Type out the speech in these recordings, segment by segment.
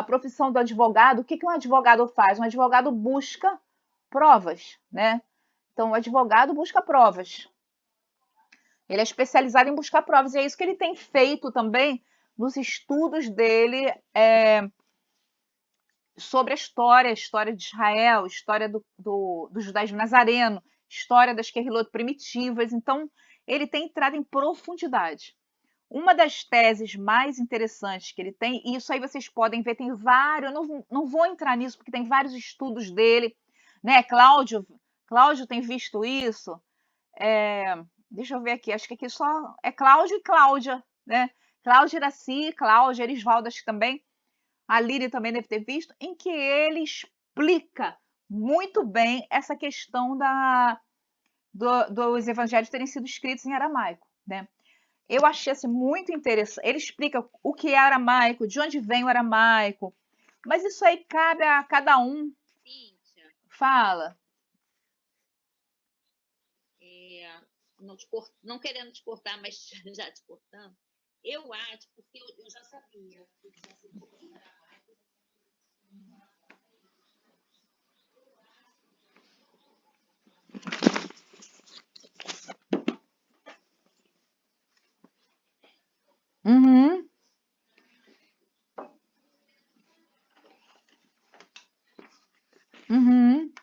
profissão do advogado, o que um advogado faz? Um advogado busca provas, né? Então, o advogado busca provas. Ele é especializado em buscar provas, e é isso que ele tem feito também nos estudos dele sobre a história de Israel, história do judaísmo nazareno, história das querrilot primitivas. Então, ele tem entrado em profundidade. Uma das teses mais interessantes que ele tem, e isso aí vocês podem ver, tem vários, eu não vou entrar nisso, porque tem vários estudos dele, né? Cláudio tem visto isso. Deixa eu ver aqui, acho que aqui só é Cláudio e Cláudia, né? Cláudia Iraci, Cláudia Erisvaldo, acho que também. A Líria também deve ter visto, em que ele explica muito bem essa questão dos evangelhos terem sido escritos em aramaico, né? Eu achei assim, muito interessante. Ele explica o que é aramaico, de onde vem o aramaico, mas isso aí cabe a cada um. Cíntia, Fala. Não querendo te cortar, mas já te cortando, eu acho, porque eu já sabia que tivesse um pouquinho aramaico. Uhum. Uhum.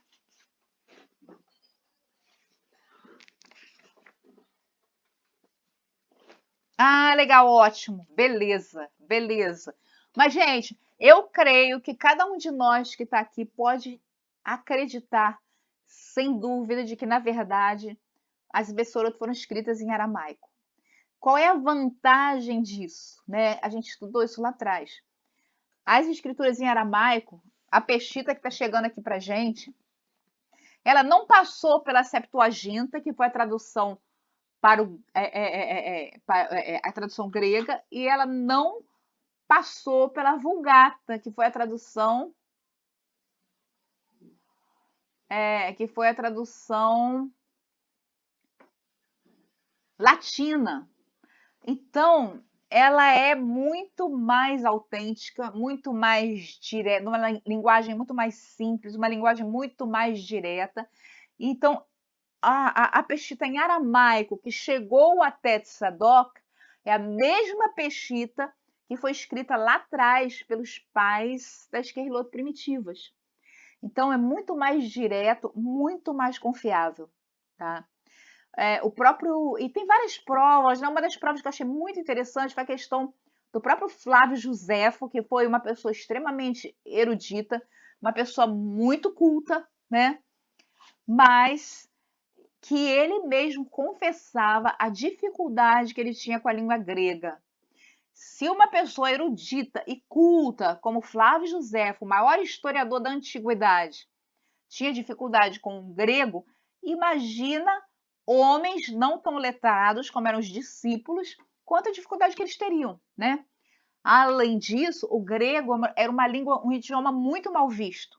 Ah, legal, ótimo. Beleza, beleza. Mas, gente, eu creio que cada um de nós que está aqui pode acreditar, sem dúvida, de que, na verdade, as Bessorot foram escritas em aramaico. Qual é a vantagem disso? Né? A gente estudou isso lá atrás. As escrituras em aramaico, a Peshita que está chegando aqui para gente, ela não passou pela Septuaginta, que foi a tradução para a tradução grega, e ela não passou pela Vulgata, que foi a tradução latina. Então, ela é muito mais autêntica, muito mais direta, uma linguagem muito mais simples, uma linguagem muito mais direta. Então, a Peshita em aramaico que chegou até Tzadok é a mesma Peshita que foi escrita lá atrás pelos pais das Querrilot primitivas. Então, é muito mais direto, muito mais confiável, tá? E tem várias provas, né? Uma das provas que eu achei muito interessante foi a questão do próprio Flávio Josefo, que foi uma pessoa extremamente erudita, uma pessoa muito culta, né? Mas que ele mesmo confessava a dificuldade que ele tinha com a língua grega. Se uma pessoa erudita e culta, como Flávio Josefo, o maior historiador da antiguidade, tinha dificuldade com o grego, imagina homens não tão letrados, como eram os discípulos, quanto a dificuldade que eles teriam, né? Além disso, o grego era uma língua, um idioma muito mal visto.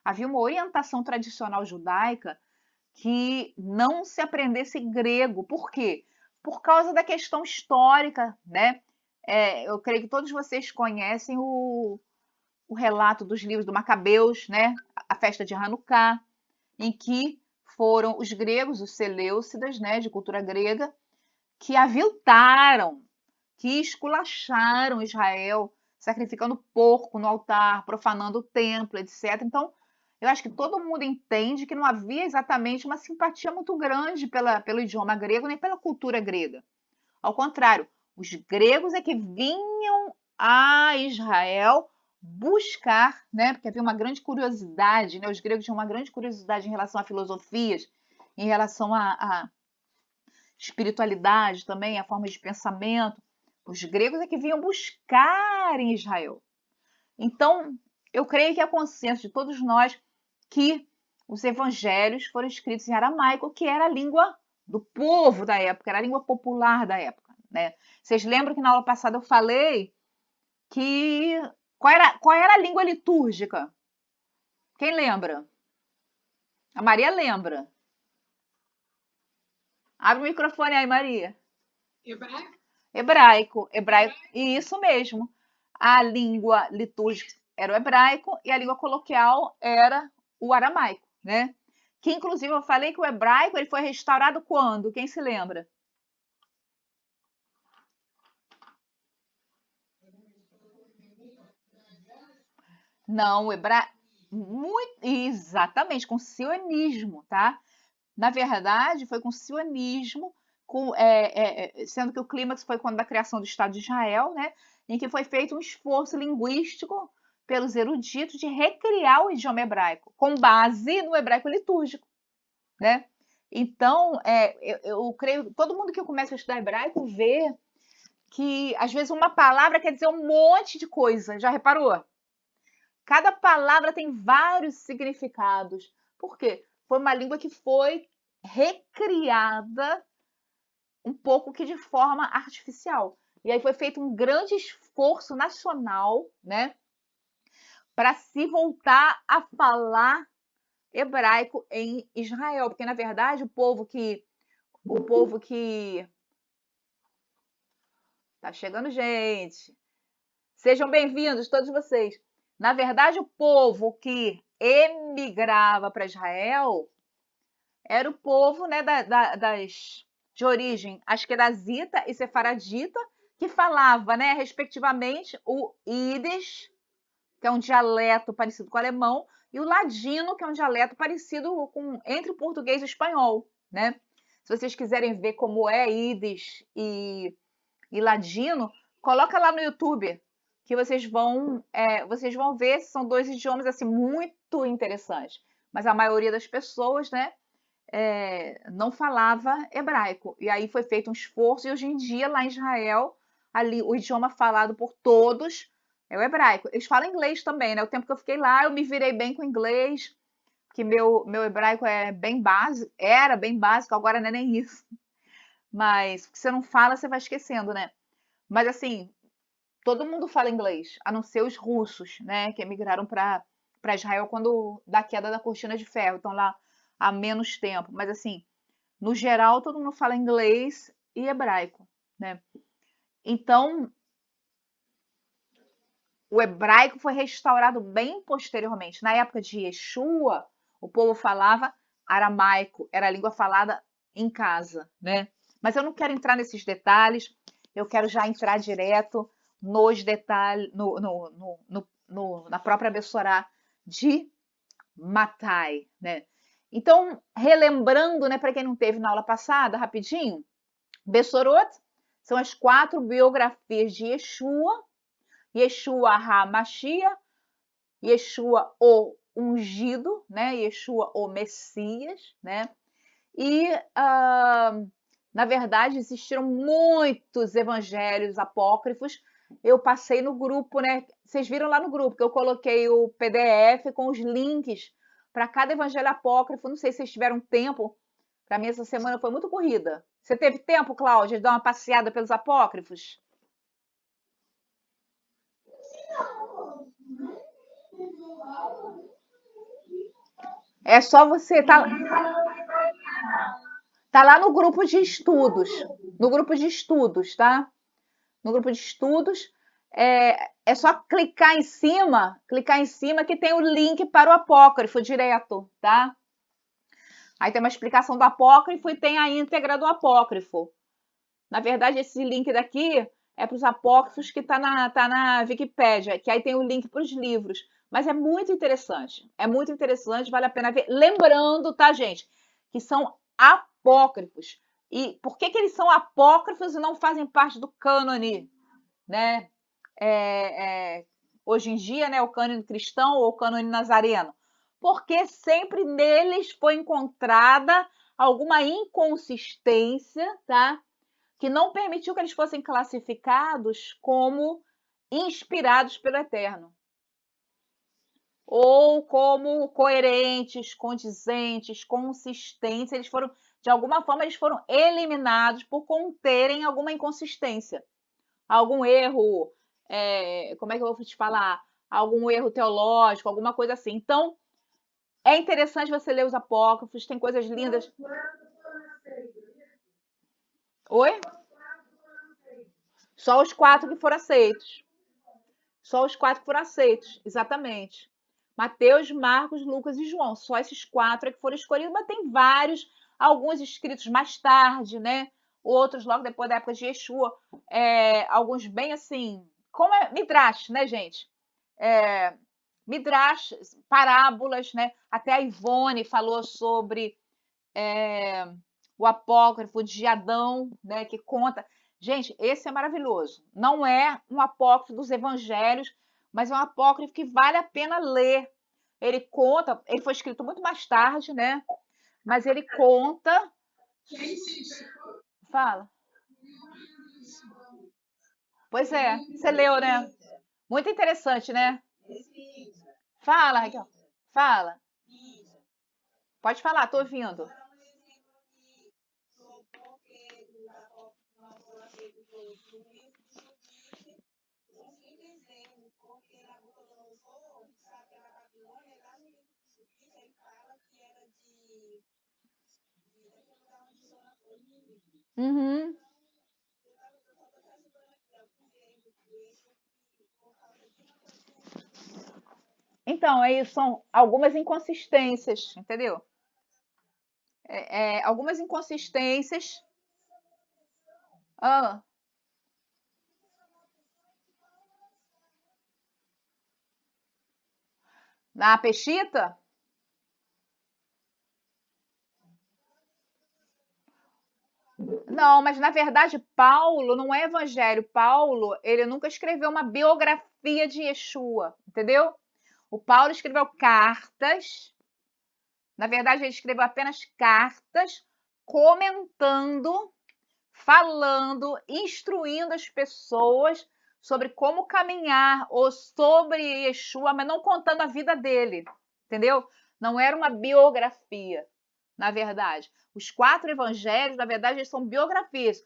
Havia uma orientação tradicional judaica que não se aprendesse grego. Por quê? Por causa da questão histórica, né? Eu creio que todos vocês conhecem o relato dos livros do Macabeus, né? A festa de Hanukkah, em que foram os gregos, os seleucidas, né, de cultura grega, que aviltaram, que esculacharam Israel, sacrificando porco no altar, profanando o templo, etc. Então, eu acho que todo mundo entende que não havia exatamente uma simpatia muito grande pelo idioma grego, nem pela cultura grega. Ao contrário, os gregos é que vinham a Israel buscar, né? Porque havia uma grande curiosidade, né? Os gregos tinham uma grande curiosidade em relação a filosofias, em relação a espiritualidade também, a forma de pensamento. Os gregos é que vinham buscar em Israel. Então, eu creio que é consenso de todos nós que os evangelhos foram escritos em aramaico, que era a língua do povo da época, era a língua popular da época, né? Vocês lembram que na aula passada eu falei que qual era a língua litúrgica? Quem lembra? A Maria lembra. Abre o microfone aí, Maria. Hebraico? Hebraico, isso mesmo. A língua litúrgica era o hebraico e a língua coloquial era o aramaico, né? Que inclusive eu falei que o hebraico ele foi restaurado quando? Quem se lembra? Não, o hebraico muito exatamente com o sionismo, tá? Na verdade, foi com o sionismo, sendo que o clímax foi quando da criação do Estado de Israel, né? Em que foi feito um esforço linguístico pelos eruditos de recriar o idioma hebraico, com base no hebraico litúrgico, né? Então, eu creio que todo mundo que começa a estudar hebraico vê que, às vezes, uma palavra quer dizer um monte de coisa. Já reparou? Cada palavra tem vários significados. Por quê? Foi uma língua que foi recriada um pouco que de forma artificial. E aí foi feito um grande esforço nacional, né, para se voltar a falar hebraico em Israel, porque na verdade o povo que tá chegando gente. Sejam bem-vindos todos vocês. Na verdade, o povo que emigrava para Israel era o povo, né, de origem asquenazita e sefaradita, que falava, né, respectivamente, o ídis, que é um dialeto parecido com o alemão, e o ladino, que é um dialeto parecido entre o português e o espanhol, né? Se vocês quiserem ver como é ídis e ladino, coloca lá no YouTube, que vocês vão ver, são dois idiomas assim muito interessantes. Mas a maioria das pessoas, né, não falava hebraico. E aí foi feito um esforço, e hoje em dia, lá em Israel, ali o idioma falado por todos é o hebraico. Eles falam inglês também, né? O tempo que eu fiquei lá, eu me virei bem com inglês, que meu hebraico é bem básico, era bem básico, agora não é nem isso. Mas se você não fala, você vai esquecendo, né? Mas assim, todo mundo fala inglês, a não ser os russos, né? Que emigraram para Israel quando da queda da cortina de ferro, estão lá há menos tempo. Mas assim, no geral, todo mundo fala inglês e hebraico, né? Então, o hebraico foi restaurado bem posteriormente. Na época de Yeshua, o povo falava aramaico, era a língua falada em casa, né? Mas eu não quero entrar nesses detalhes, eu quero já entrar direto nos detalhes, na própria Bessorá de Matai, né? Então, relembrando, né, para quem não teve na aula passada, rapidinho, Bessorot são as 4 biografias de Yeshua, Yeshua HaMashiach, Yeshua o ungido, né? Yeshua o Messias, né? E, na verdade, existiram muitos evangelhos apócrifos. Eu passei no grupo, né? Vocês viram lá no grupo que eu coloquei o PDF com os links para cada evangelho apócrifo. Não sei se vocês tiveram tempo. Para mim, essa semana foi muito corrida. Você teve tempo, Cláudia, de dar uma passeada pelos apócrifos? É só você tá lá no grupo de estudos, no grupo de estudos, tá? No grupo de estudos, é só clicar em cima que tem o link para o apócrifo direto, tá? Aí tem uma explicação do apócrifo e tem a íntegra do apócrifo. Na verdade, esse link daqui é para os apócrifos que tá na Wikipédia, que aí tem o link para os livros. Mas é muito interessante, vale a pena ver. Lembrando, tá, gente, que são apócrifos. E por que eles são apócrifos e não fazem parte do cânone, né? Hoje em dia, né, o cânone cristão ou o cânone nazareno? Porque sempre neles foi encontrada alguma inconsistência, tá? Que não permitiu que eles fossem classificados como inspirados pelo Eterno, ou como coerentes, condizentes, consistentes. Eles foram, de alguma forma, eles foram eliminados por conterem alguma inconsistência, algum erro, como é que eu vou te falar? Algum erro teológico, alguma coisa assim. Então, é interessante você ler os apócrifos, tem coisas lindas. Oi? Só os 4 que foram aceitos. Só os 4 que foram aceitos, exatamente. Mateus, Marcos, Lucas e João. Só esses 4 é que foram escolhidos, mas tem vários, alguns escritos mais tarde, né? Outros logo depois da época de Yeshua. Alguns bem assim, como é Midrash, né, gente? Midrash, parábolas, né? Até a Ivone falou sobre o apócrifo de Adão, né? Que conta. Gente, esse é maravilhoso. Não é um apócrifo dos evangelhos, mas é um apócrifo que vale a pena ler. Ele conta, ele foi escrito muito mais tarde, né? Mas ele conta. Fala. Pois é, você leu, né? Muito interessante, né? Fala, Raquel. Fala. Pode falar, tô ouvindo. Uhum. Então, aí são algumas inconsistências, entendeu? Algumas inconsistências. Ah, na Peshita? Não, mas na verdade Paulo não é evangelho. Paulo, ele nunca escreveu uma biografia de Yeshua, entendeu? O Paulo escreveu cartas. Na verdade, ele escreveu apenas cartas comentando, falando, instruindo as pessoas sobre como caminhar ou sobre Yeshua, mas não contando a vida dele, entendeu? Não era uma biografia, na verdade. Os 4 evangelhos, na verdade, eles são biografias.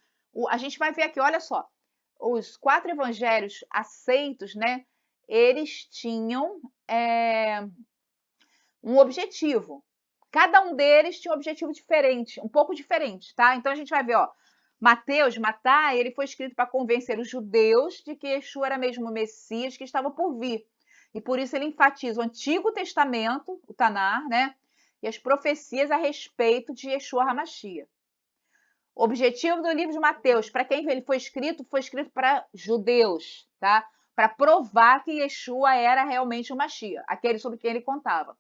A gente vai ver aqui, olha só, os 4 evangelhos aceitos, né? Eles tinham um objetivo. Cada um deles tinha um objetivo diferente, um pouco diferente, tá? Então a gente vai ver, ó, Mateus, Matai, ele foi escrito para convencer os judeus de que Yeshua era mesmo o Messias que estava por vir. E por isso ele enfatiza o Antigo Testamento, o Tanar, né? E as profecias a respeito de Yeshua HaMashiach. O objetivo do livro de Mateus, para quem ele foi escrito para judeus, tá? Para provar que Yeshua era realmente o Mashiach, aquele sobre quem ele contava.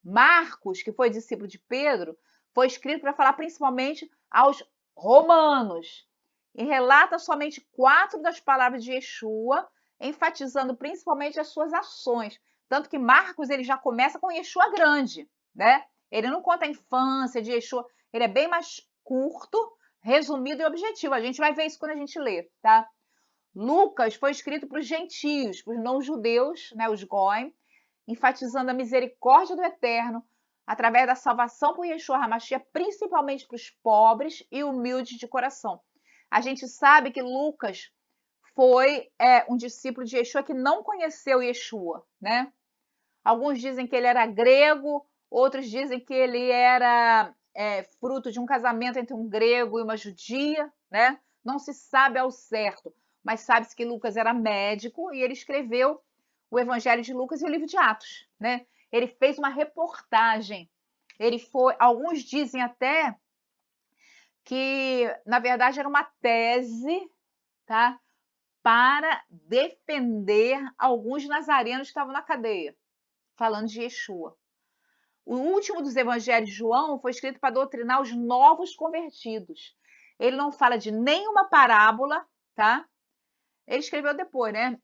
Marcos, que foi discípulo de Pedro, foi escrito para falar principalmente aos romanos e relata somente 4 das palavras de Yeshua, enfatizando principalmente as suas ações. Tanto que Marcos ele já começa com Yeshua grande, né? Ele não conta a infância de Yeshua, ele é bem mais curto, resumido e objetivo. A gente vai ver isso quando a gente lê, tá? Lucas foi escrito para os gentios, para os não-judeus, né, os Goim, enfatizando a misericórdia do Eterno através da salvação por Yeshua HaMashiach, principalmente para os pobres e humildes de coração. A gente sabe que Lucas foi um discípulo de Yeshua que não conheceu Yeshua, né? Alguns dizem que ele era grego, outros dizem que ele era fruto de um casamento entre um grego e uma judia, né? Não se sabe ao certo, mas sabe-se que Lucas era médico e ele escreveu o Evangelho de Lucas e o livro de Atos, né? Ele fez uma reportagem. Alguns dizem até que, na verdade, era uma tese, tá? Para defender alguns nazarenos que estavam na cadeia, falando de Yeshua. O último dos evangelhos de João foi escrito para doutrinar os novos convertidos. Ele não fala de nenhuma parábola, tá? Ele escreveu depois, né?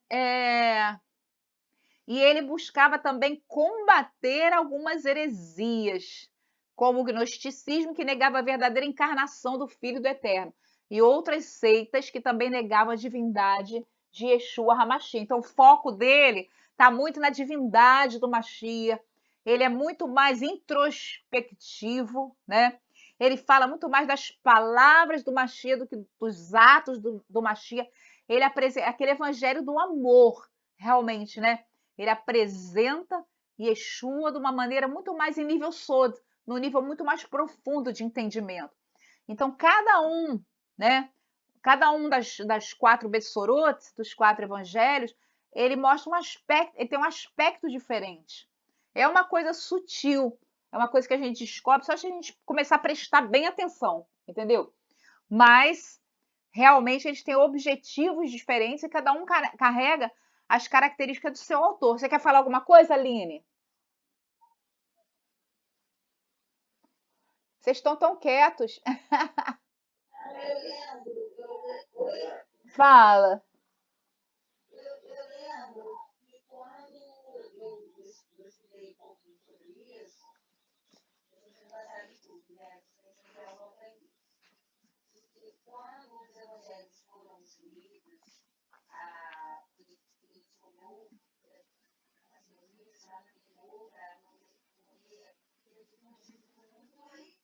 E ele buscava também combater algumas heresias, como o gnosticismo, que negava a verdadeira encarnação do Filho do Eterno, e outras seitas que também negavam a divindade de Yeshua HaMashiach. Então, o foco dele está muito na divindade do Mashiach, ele é muito mais introspectivo, né? Ele fala muito mais das palavras do Mashiach do que dos atos do Mashiach. Ele apresenta aquele evangelho do amor, realmente, né? Ele apresenta Yeshua de uma maneira muito mais em nível Sod, no nível muito mais profundo de entendimento. Então, cada um, né? Cada um das 4 Bessorot, dos 4 evangelhos, ele mostra um aspecto, ele tem um aspecto diferente. É uma coisa sutil, é uma coisa que a gente descobre só se a gente começar a prestar bem atenção, entendeu? Mas realmente eles têm objetivos diferentes e cada um carrega as características do seu autor. Você quer falar alguma coisa, Aline? Vocês estão tão quietos. Fala. Eu lembro que quando eu estudei um pouquinho sobre isso, eu fui baseado em tudo, né? Você gravou para mim. E quando os evangelhos foram escritos, ele descobriu, assim, os livros lá naquele lugar, porque ele não foi na morte,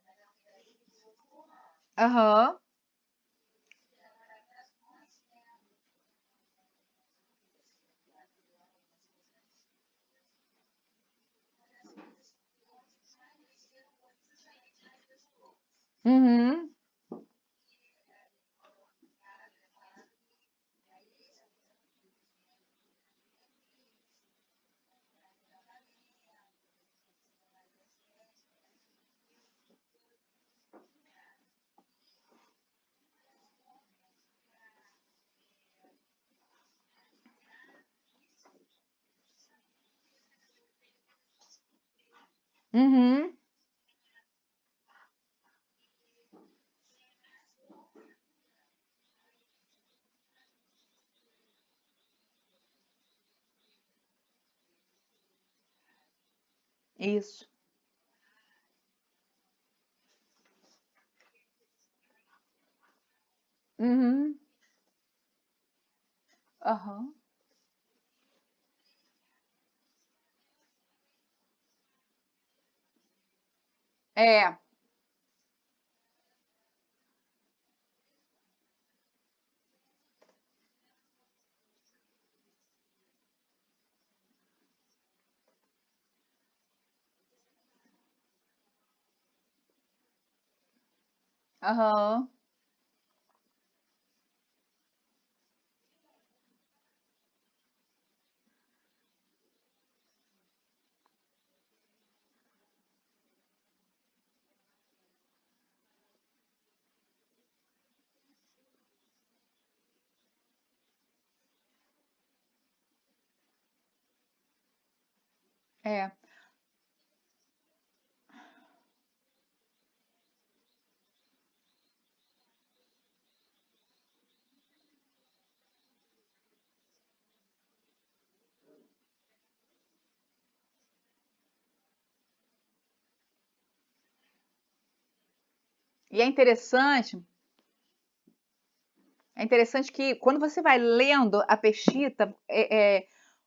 mas é o que daí ele foi formando. Aham. Uhum. Uhum. Isso. Uhum. Aham. É. Aham. É. E é interessante que quando você vai lendo a Peshita,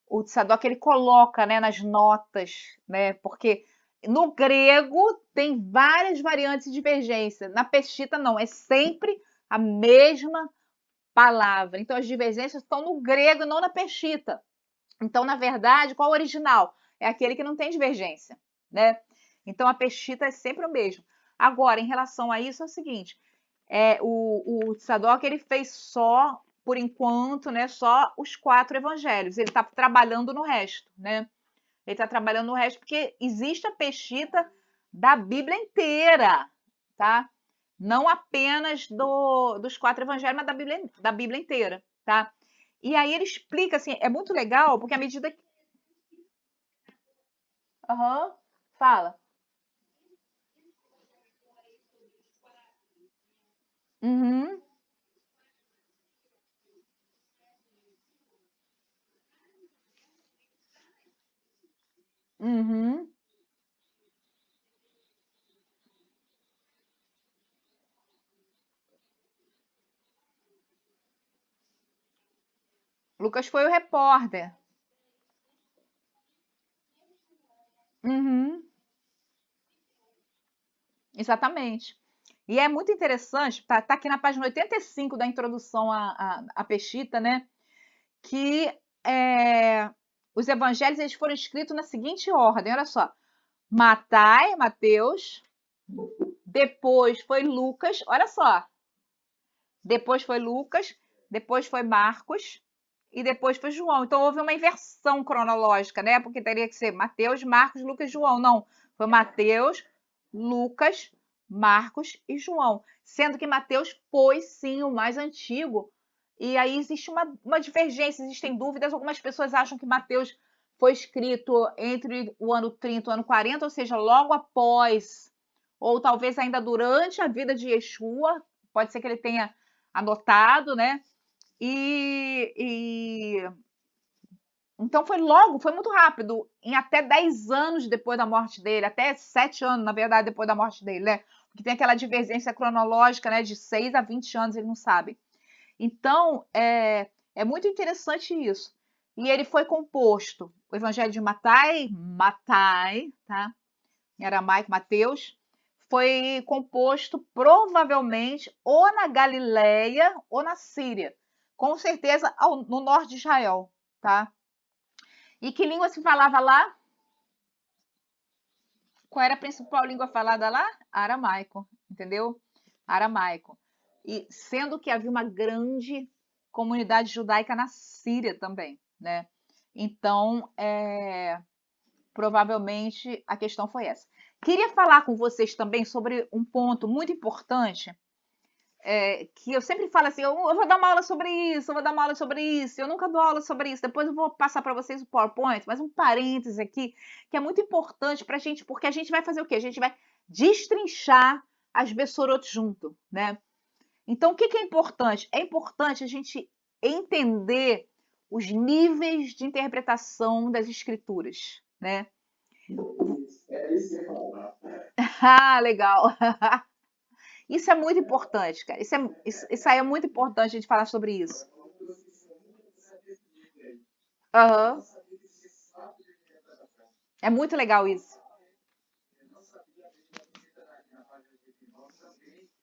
o Tzadok ele coloca, né, nas notas, né, porque no grego tem várias variantes de divergência, na Peshita não, é sempre a mesma palavra. Então as divergências estão no grego e não na Peshita. Então, na verdade, qual é o original? É aquele que não tem divergência, né? Então a Peshita é sempre o mesmo. Agora, em relação a isso, é o seguinte: o Tzadok ele fez só, por enquanto, né, só os 4 evangelhos. Ele está trabalhando no resto, né? Ele está trabalhando no resto porque existe a Peshita da Bíblia inteira, tá? Não apenas dos 4 evangelhos, mas da Bíblia inteira, tá? E aí ele explica assim, é muito legal porque à medida que. Aham, fala. Uhum, uhum. Lucas foi o repórter. Uhum, exatamente. E é muito interessante, tá aqui na página 85 da introdução à Peshita, né? Que os evangelhos eles foram escritos na seguinte ordem, olha só. Mateus, depois foi Lucas, olha só. Depois foi Lucas, depois foi Marcos, e depois foi João. Então houve uma inversão cronológica, né? Porque teria que ser Mateus, Marcos, Lucas, João. Não, foi Mateus, Lucas, Marcos e João. Sendo que Mateus foi sim o mais antigo. E aí existe uma divergência, existem dúvidas. Algumas pessoas acham que Mateus foi escrito entre o ano 30 e o ano 40, ou seja, logo após, ou talvez ainda durante a vida de Yeshua. Pode ser que ele tenha anotado, né? E então foi muito rápido, em até 10 anos depois da morte dele, até 7 anos, na verdade, depois da morte dele, né? Porque tem aquela divergência cronológica, né? De 6 a 20 anos, ele não sabe. Então, é muito interessante isso. E ele foi composto, o Evangelho de Matai, tá? Em aramaico, Mateus, foi composto provavelmente ou na Galileia ou na Síria, com certeza no norte de Israel, tá? E que língua se falava lá? Qual era a principal língua falada lá? Aramaico, entendeu? Aramaico. E sendo que havia uma grande comunidade judaica na Síria também, né? Então, provavelmente a questão foi essa. Queria falar com vocês também sobre um ponto muito importante, que eu sempre falo assim, eu vou dar uma aula sobre isso, eu vou dar uma aula sobre isso, eu nunca dou aula sobre isso, depois eu vou passar para vocês o PowerPoint, mas um parêntese aqui, que é muito importante para a gente, porque a gente vai fazer o quê? A gente vai destrinchar as Bessorot junto, né? Então, o que é importante? É importante a gente entender os níveis de interpretação das escrituras, né? Ah, legal. Isso é muito importante, cara. Isso aí é muito importante a gente falar sobre isso. Aham. É muito legal isso.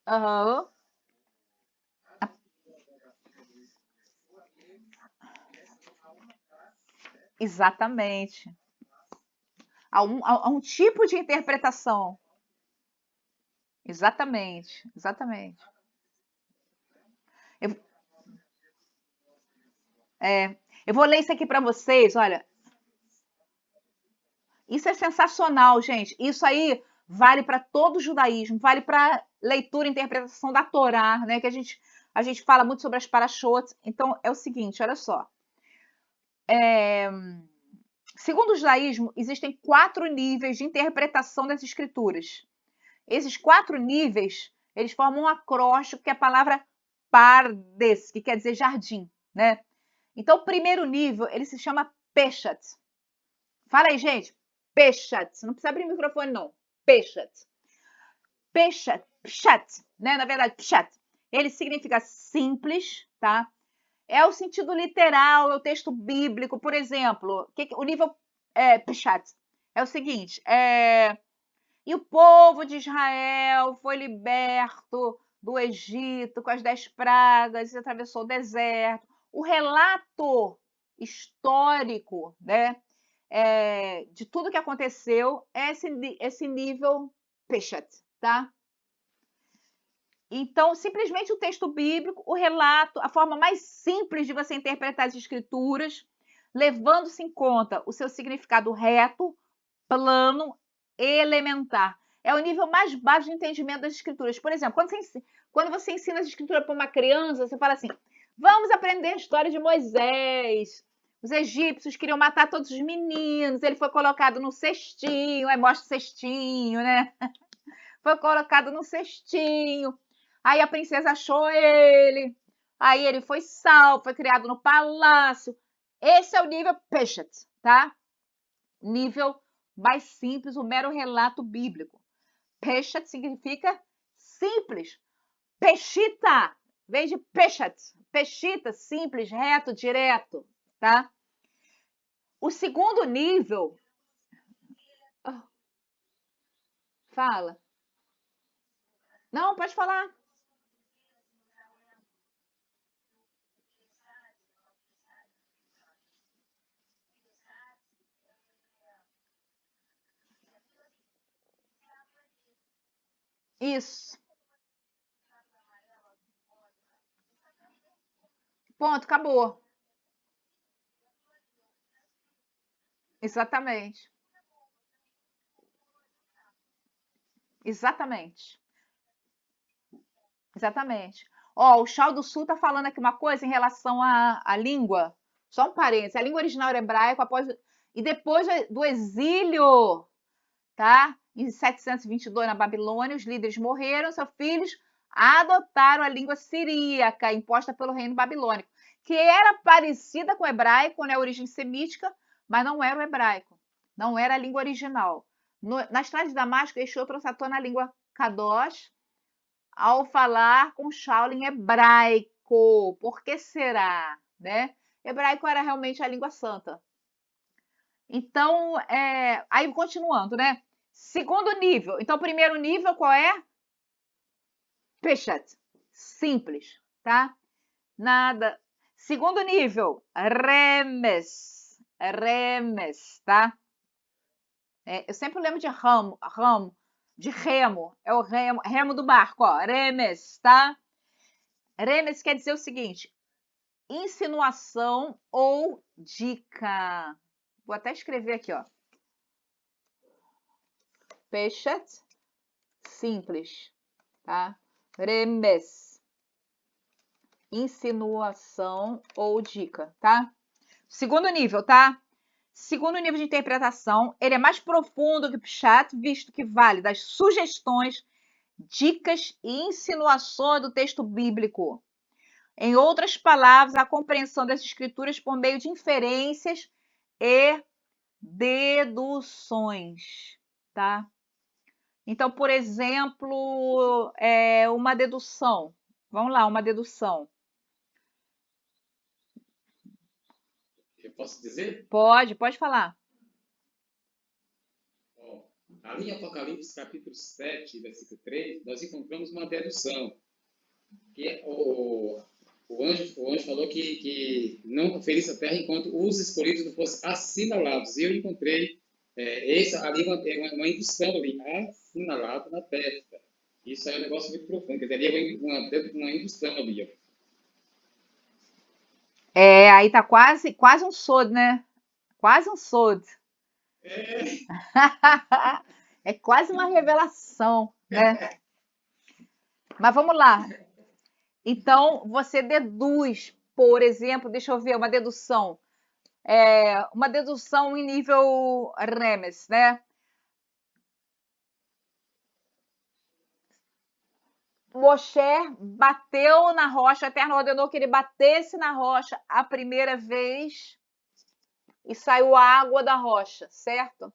Aham. Exatamente. Há um tipo de interpretação. Exatamente. Exatamente. Eu, eu vou ler isso aqui para vocês. Olha, isso é sensacional, gente. Isso aí vale para todo o judaísmo, vale para leitura e interpretação da Torá, né? Que a gente fala muito sobre as parashots. Então é o seguinte, olha só. Segundo o judaísmo, existem 4 níveis de interpretação das escrituras. Esses 4 níveis, eles formam um acróstico que é a palavra pardes, que quer dizer jardim, né? Então, o primeiro nível, ele se chama Peshat. Fala aí, gente. Peshat. Não precisa abrir o microfone, não. Peshat. Peshat. Pshat, né? Na verdade, Pshat. Ele significa simples, tá? É o sentido literal, é o texto bíblico. Por exemplo, o nível Pshat é o seguinte: e o povo de Israel foi liberto do Egito com as 10 pragas e atravessou o deserto. O relato histórico, né, de tudo que aconteceu é esse nível Peshat, tá? Então, simplesmente o texto bíblico, o relato, a forma mais simples de você interpretar as escrituras, levando-se em conta o seu significado reto, plano, elementar. É o nível mais baixo de entendimento das escrituras. Por exemplo, quando você ensina as escrituras para uma criança, você fala assim: vamos aprender a história de Moisés. Os egípcios queriam matar todos os meninos, ele foi colocado no cestinho, aí mostra o cestinho, né? Foi colocado no cestinho. Aí a princesa achou ele. Aí ele foi salvo, foi criado no palácio. Esse é o nível Peshat, tá? Nível mais simples, o mero relato bíblico. Peshat significa simples. Peshita, vem de Peshat. Peshita, simples, reto, direto, tá? O segundo nível. Oh, fala. Não, pode falar. Isso. Ponto, acabou. Exatamente. Exatamente. Exatamente. Ó, o Chao do Sul está falando aqui uma coisa em relação à língua. Só um parênteses. A língua original era hebraico e depois do exílio, tá? Em 722 na Babilônia, os líderes morreram, seus filhos adotaram a língua siríaca imposta pelo reino babilônico, que era parecida com o hebraico, né? Origem semítica, mas não era o hebraico. Não era a língua original. Na estrada de Damasco, Yeshua trouxe à tona a língua Kadosh, ao falar com Shaolin hebraico. Por que será? Né? Hebraico era realmente a língua santa. Então, aí continuando, né? Segundo nível. Então, primeiro nível qual é? Peshat. Simples, tá? Nada. Segundo nível, remes. Remes, tá? Eu sempre lembro de ramo, de remo. É o remo do barco, ó. Remes, tá? Remes quer dizer o seguinte: insinuação ou dica. Vou até escrever aqui, ó. Peshat, simples, tá? Remes, insinuação ou dica, tá? Segundo nível, tá? Segundo nível de interpretação, ele é mais profundo que o Pshat, visto que vale das sugestões, dicas e insinuações do texto bíblico. Em outras palavras, a compreensão das escrituras por meio de inferências e deduções, tá? Então, por exemplo, uma dedução. Vamos lá, uma dedução. Eu posso dizer? Pode falar. Ali em Apocalipse, capítulo 7, versículo 3, nós encontramos uma dedução. Que o anjo falou que não ferisse a terra enquanto os escolhidos não fossem assinalados. E eu encontrei ali uma indução ali, assinalado na testa. Isso é um negócio muito profundo. Quer dizer, ali uma indução ali. Ó. Aí tá quase um sod, né? Quase um sod. É quase uma revelação, né? Mas vamos lá. Então, você deduz, por exemplo, deixa eu ver, uma dedução. Uma dedução em nível Remes, né? Moshe bateu na rocha, o Eterno ordenou que ele batesse na rocha a primeira vez e saiu água da rocha, certo?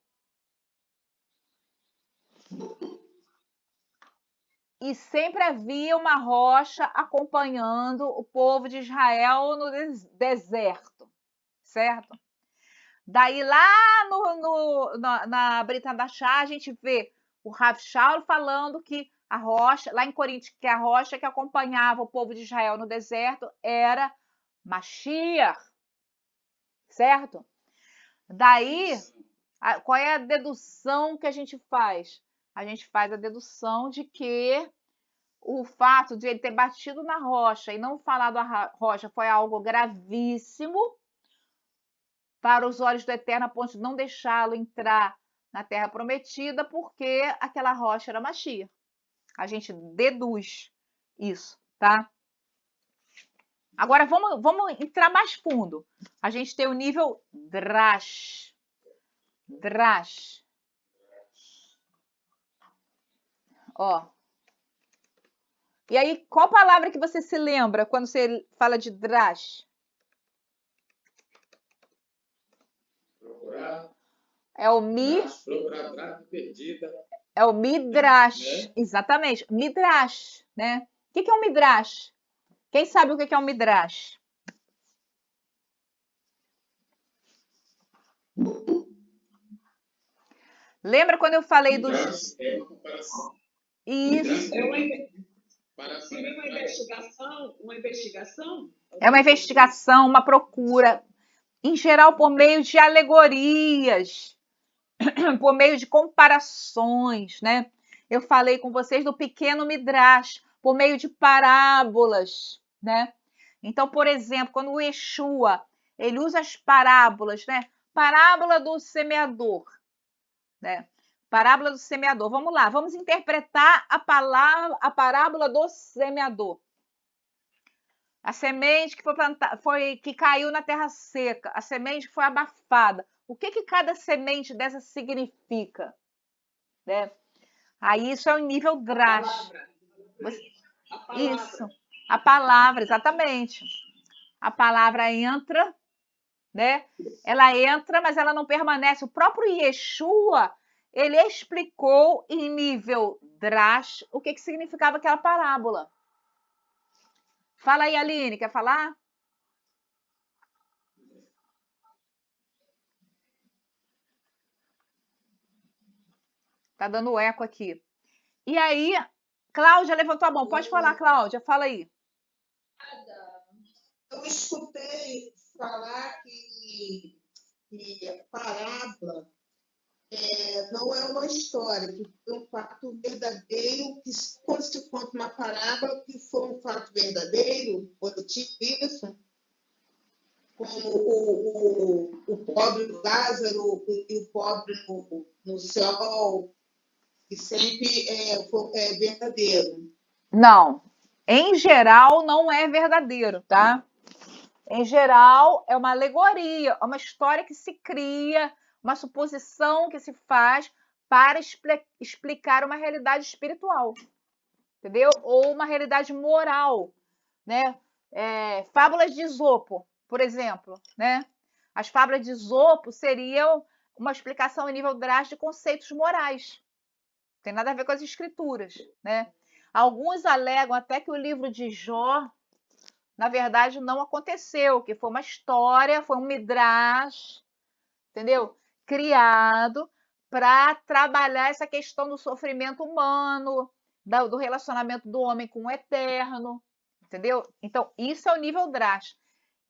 E sempre havia uma rocha acompanhando o povo de Israel no deserto, certo? Daí lá na Brita da Chá, a gente vê o Rav Shaul falando que a rocha, lá em Coríntios, que a rocha que acompanhava o povo de Israel no deserto era Mashiach, certo? Daí, qual é a dedução que a gente faz? A gente faz a dedução de que o fato de ele ter batido na rocha e não falado a rocha foi algo gravíssimo para os olhos do Eterno, a ponto de não deixá-lo entrar na terra prometida, porque aquela rocha era Mashiach. A gente deduz isso, tá? Agora vamos entrar mais fundo. A gente tem o nível Drash. Drash. Ó. E aí, qual palavra que você se lembra quando você fala de Drash? Procurar. É o Mi. Procurar perdida. É o Midrash. Né? Exatamente. Midrash, né? O que é um Midrash? Quem sabe o que é um Midrash? Lembra quando eu falei dos... É uma comparação. Isso. É uma investigação? É uma investigação, uma procura. Em geral, por meio de alegorias, por meio de comparações, né? Eu falei com vocês do pequeno Midrash, por meio de parábolas, né? Então, por exemplo, quando o Yeshua, ele usa as parábolas, né, parábola do semeador, né? Parábola do semeador. Vamos lá, vamos interpretar a parábola do semeador. A semente que foi plantada, que caiu na terra seca, a semente que foi abafada. O que cada semente dessa significa, né? Aí isso é um nível drástico. Isso, a palavra, exatamente. A palavra entra, né? Ela entra, mas ela não permanece. O próprio Yeshua, ele explicou em nível drástico o que significava aquela parábola. Fala aí, Aline, quer falar? Tá dando eco aqui. E aí, Cláudia levantou a mão. Pode falar, Cláudia, fala aí. Eu escutei falar que parábola não é uma história, que foi um fato verdadeiro, que quando se conta uma parábola que foi um fato verdadeiro, positivo, isso, como o pobre Lázaro e o pobre no céu, que sempre é verdadeiro. Não, em geral não é verdadeiro, tá? Em geral é uma alegoria, é uma história que se cria, uma suposição que se faz para explicar uma realidade espiritual, entendeu? Ou uma realidade moral, né? Fábulas de Esopo, por exemplo, né? As fábulas de Esopo seriam uma explicação em nível drástico de conceitos morais. Não tem nada a ver com as escrituras, né? Alguns alegam até que o livro de Jó, na verdade, não aconteceu, que foi uma história, foi um midrash, entendeu? Criado para trabalhar essa questão do sofrimento humano, do relacionamento do homem com o eterno, entendeu? Então, isso é o nível drástico.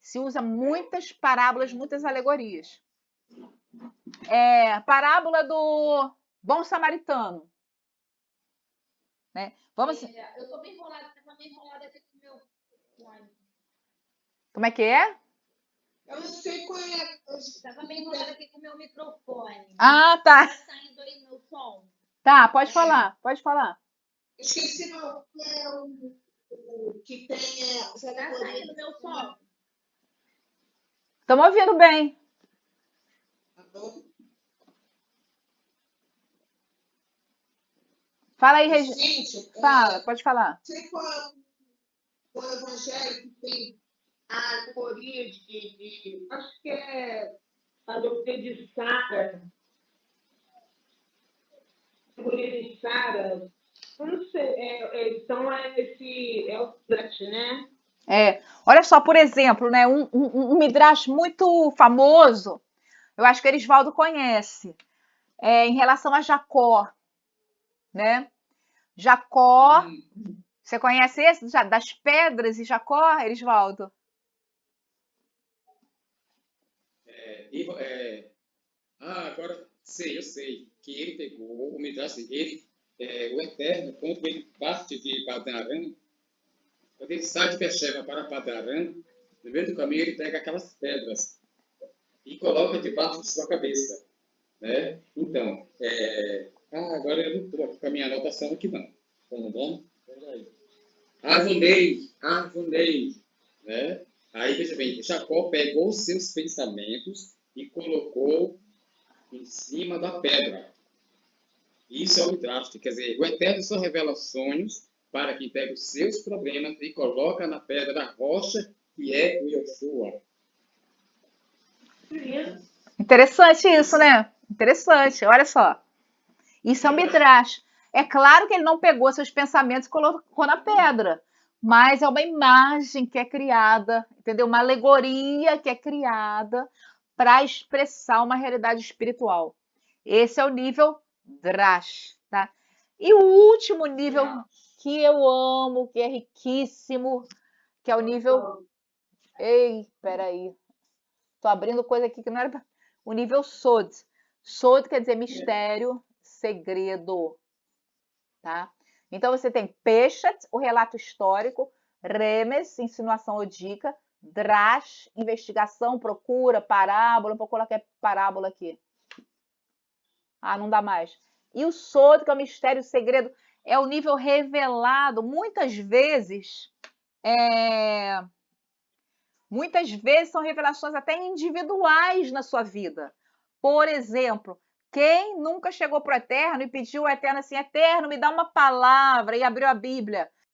Se usa muitas parábolas, muitas alegorias. Parábola do bom samaritano. Né? Vamos... Eu estou bem enrolada, aqui com o meu fone. Como é que é? Eu não sei qual é. Estava bem enrolada aqui com o meu microfone. Ah, tá. Tá saindo aí meu som? Tá, pode falar, pode falar. Esqueci não, o que tem. Tá saindo meu som? Estamos ouvindo bem. Tá bom? Fala aí, Regina. Gente, Fala, pode falar. Sei qual é o evangelho que tem a alegoria de. Acho que é a alegoria de Sara. Alegoria de Sara. Eu não sei. Então esse. É o Flash, né? Olha só, por exemplo, né, um midrash muito famoso, eu acho que o Erisvaldo conhece, em relação a Jacó, né? Jacó, você conhece esse? Das pedras e Jacó, Erisvaldo? Agora sei, eu sei que ele pegou o midrash, o Eterno, quando ele parte de Padan Aram, quando ele sai de Beersheba para Padan Aram, no meio do caminho ele pega aquelas pedras e coloca debaixo de sua cabeça, né? Então, agora eu não estou aqui com a minha anotação aqui não. Vamos bom? Arvonei, né? Aí, veja bem, Jacó pegou os seus pensamentos e colocou em cima da pedra. Isso é o midrash, quer dizer, o Eterno só revela sonhos para quem pega os seus problemas e coloca na pedra da rocha, que é o Yeshua. Interessante isso, né? Interessante, olha só. Isso é um midrash. É claro que ele não pegou seus pensamentos e colocou na pedra, mas é uma imagem que é criada, entendeu? Uma alegoria que é criada para expressar uma realidade espiritual. Esse é o nível drash, tá? E o último nível que eu amo, que é riquíssimo, que é o nível... Ei, peraí. Tô abrindo coisa aqui que não era... O nível Sod. Sod quer dizer mistério, segredo, tá? Então você tem Peshat, o relato histórico, Remes, insinuação odica, Drash, investigação, procura, parábola. Vou colocar parábola aqui. Ah, não dá mais. E o Sod, que é o mistério, o segredo, é o nível revelado. Muitas vezes são revelações até individuais na sua vida. Por exemplo, quem nunca chegou para o Eterno e pediu ao Eterno assim, Eterno, me dá uma palavra, e abriu a Bíblia.